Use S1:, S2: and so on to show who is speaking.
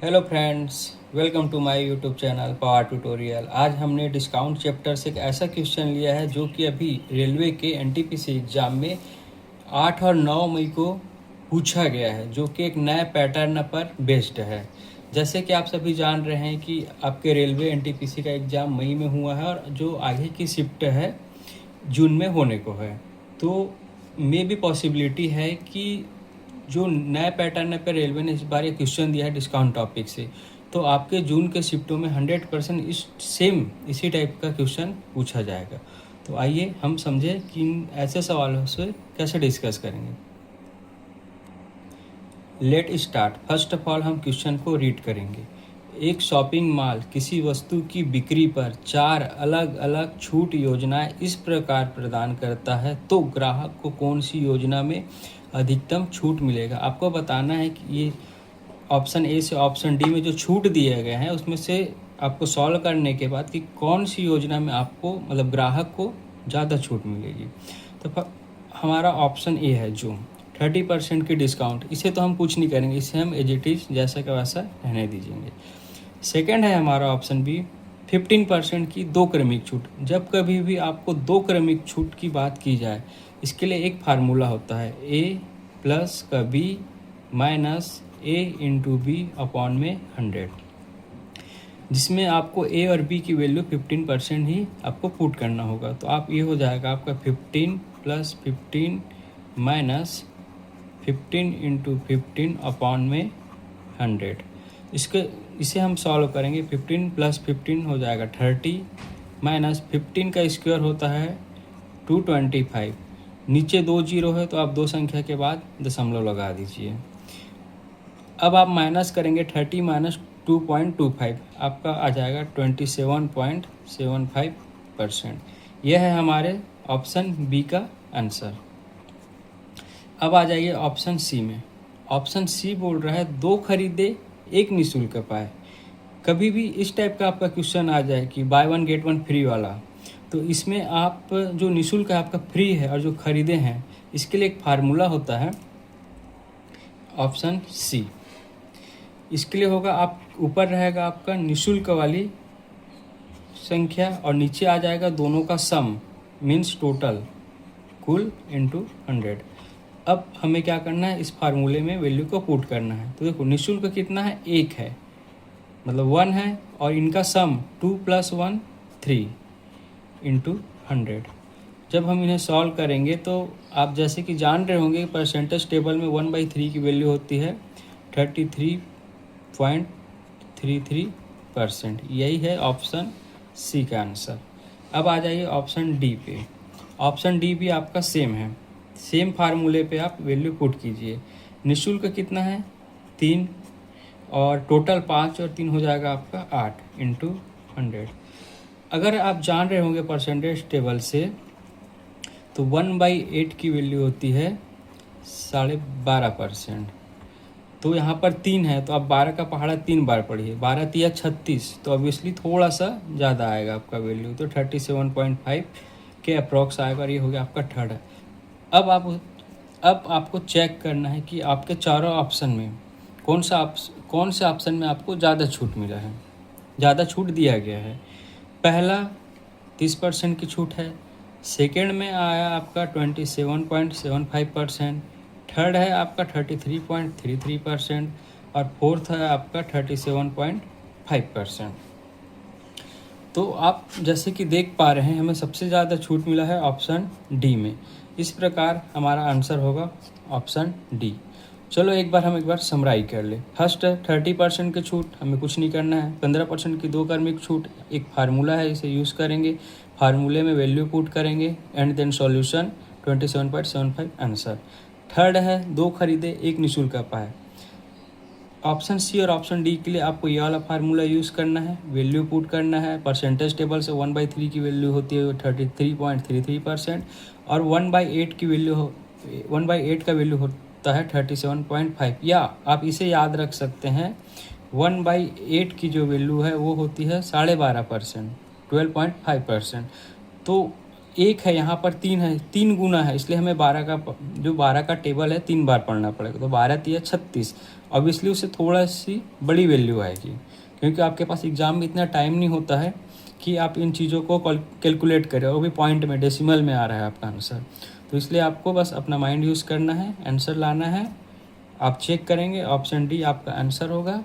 S1: Hello friends, welcome to my YouTube channel power tutorial. आज हमने discount chapter से एक ऐसा क्वेश्चन लिया है जो कि अभी रेलवे के एनटीपीसी एग्ज़ाम में 8 और 9 मई को पूछा गया है, जो कि एक नए पैटर्न पर बेस्ड है। जैसे कि आप सभी जान रहे हैं कि आपके रेलवे एनटीपीसी का एग्ज़ाम मई में हुआ है और जो आगे की शिफ्ट है जून में होने को है। तो मे भी पॉसिबिलिटी है कि जो नए पैटर्न पे रेलवे ने इस बार ये क्वेश्चन दिया है डिस्काउंट टॉपिक से, तो आपके जून के शिफ्टों में 100% इसी टाइप का क्वेश्चन पूछा जाएगा। तो आइए हम समझें कि इन ऐसे सवालों से कैसे डिस्कस करेंगे। Let start. First of all हम क्वेश्चन को रीड करेंगे। एक शॉपिंग मॉल किसी वस्तु की बिक्री पर 4 अलग अलग छूट योजनाएं इस प्रकार प्रदान करता है, तो ग्राहक को कौन सी योजना में अधिकतम छूट मिलेगा। आपको बताना है कि ये ऑप्शन ए से ऑप्शन डी में जो छूट दिए गए हैं उसमें से आपको सॉल्व करने के बाद कि कौन सी योजना में आपको मतलब ग्राहक को ज़्यादा छूट मिलेगी। तो हमारा ऑप्शन ए है जो 30% की डिस्काउंट, इसे तो हम कुछ नहीं करेंगे, इसे हम एज इट इज़ जैसा का वैसा रहने दीजिएंगे। सेकेंड है हमारा ऑप्शन बी 15% की 2 क्रमिक छूट। जब कभी भी आपको 2 क्रमिक छूट की बात की जाए, इसके लिए एक फार्मूला होता है ए प्लस का बी माइनस ए इंटू बी अपॉन में 100, जिसमें आपको ए और बी की वैल्यू 15% ही आपको पुट करना होगा। तो आप ये हो जाएगा आपका 15 प्लस 15 माइनस 15 इंटू 15 अपॉन में 100। इसे हम सॉल्व करेंगे। 15 प्लस 15 हो जाएगा 30 माइनस 15 का स्क्वायर होता है 225। नीचे 2 जीरो है तो आप दो संख्या के बाद दशमलव लगा दीजिए। अब आप माइनस करेंगे 30 माइनस 2.25, आपका आ जाएगा 27.75%। यह है हमारे ऑप्शन बी का आंसर। अब आ जाइए ऑप्शन सी में। ऑप्शन सी बोल रहा है 2 खरीदे 1 निःशुल्क पाए। कभी भी इस टाइप का आपका क्वेश्चन आ जाए कि बाय 1 गेट 1 फ्री वाला, तो इसमें आप जो निःशुल्क है आपका फ्री है और जो खरीदे हैं इसके लिए एक फार्मूला होता है ऑप्शन सी। इसके लिए होगा आप ऊपर रहेगा आपका निःशुल्क वाली संख्या और नीचे आ जाएगा दोनों का सम मीन्स टोटल कुल इंटू 100। अब हमें क्या करना है, इस फार्मूले में वैल्यू को पुट करना है। तो देखो निःशुल्क कितना है, 1 है, मतलब 1 है, और इनका सम 2 + 1 3 इंटू 100। जब हम इन्हें सॉल्व करेंगे तो आप जैसे कि जान रहे होंगे परसेंटेज टेबल में 1/3 की वैल्यू होती है 33.33%। यही है ऑप्शन सी का आंसर। अब आ जाइए ऑप्शन डी पे। ऑप्शन डी भी आपका सेम है, सेम फार्मूले पे आप वैल्यू पुट कीजिए। निःशुल्क कितना है 3 और टोटल 5 और 3 हो जाएगा आपका 8 इंटू 100। अगर आप जान रहे होंगे परसेंटेज टेबल से तो 1/8 की वैल्यू होती है 12.5%। तो यहाँ पर 3 है तो आप 12 का पहाड़ा 3 बार पढ़िए, 12 तिया 36, तो ऑब्वियसली थोड़ा सा ज़्यादा आएगा आपका वैल्यू, तो 37.5 के अप्रॉक्स आएगा और ये हो गया आपका थर्ड है। अब आपको चेक करना है कि आपके चारों ऑप्शन में कौन से ऑप्शन में आपको ज़्यादा छूट मिला है, ज़्यादा छूट दिया गया है। पहला 30% की छूट है, सेकेंड में आया आपका 27.75%, थर्ड है आपका 33.33% और फोर्थ है आपका 37.5%। तो आप जैसे कि देख पा रहे हैं हमें सबसे ज़्यादा छूट मिला है ऑप्शन डी में। इस प्रकार हमारा आंसर होगा ऑप्शन डी। चलो एक बार समराइज कर ले। फर्स्ट है 30% की छूट, हमें कुछ नहीं करना है। 15% की 2 क्रमिक छूट, एक फार्मूला है, इसे यूज़ करेंगे, फार्मूले में वैल्यू पुट करेंगे and then solution 27.75 answer. Third है 2 खरीदे 1 निःशुल्क पाए। ऑप्शन सी और ऑप्शन डी के लिए आपको ये वाला फार्मूला यूज़ करना है, वैल्यू पुट करना है। परसेंटेज टेबल से 1/3 की वैल्यू होती है 33.33% और 1/8 की वैल्यू 1/8 का वैल्यू होता है 37.5। या आप इसे याद रख सकते हैं 1/8 की जो वैल्यू है वो होती है 12.5%, 12.5%। तो एक है यहाँ पर 3 है, 3 गुना है, इसलिए हमें 12 का टेबल है 3 बार पढ़ना पड़ेगा। तो 12 तिया 36 ऑब्वियसली उससे थोड़ा सी बड़ी वैल्यू आएगी, क्योंकि आपके पास एग्ज़ाम में इतना टाइम नहीं होता है कि आप इन चीज़ों को कैलकुलेट करें, और भी पॉइंट में, डेसिमल में आ रहा है आपका आंसर। तो इसलिए आपको बस अपना माइंड यूज़ करना है, आंसर लाना है। आप चेक करेंगे, ऑप्शन डी आपका आंसर होगा।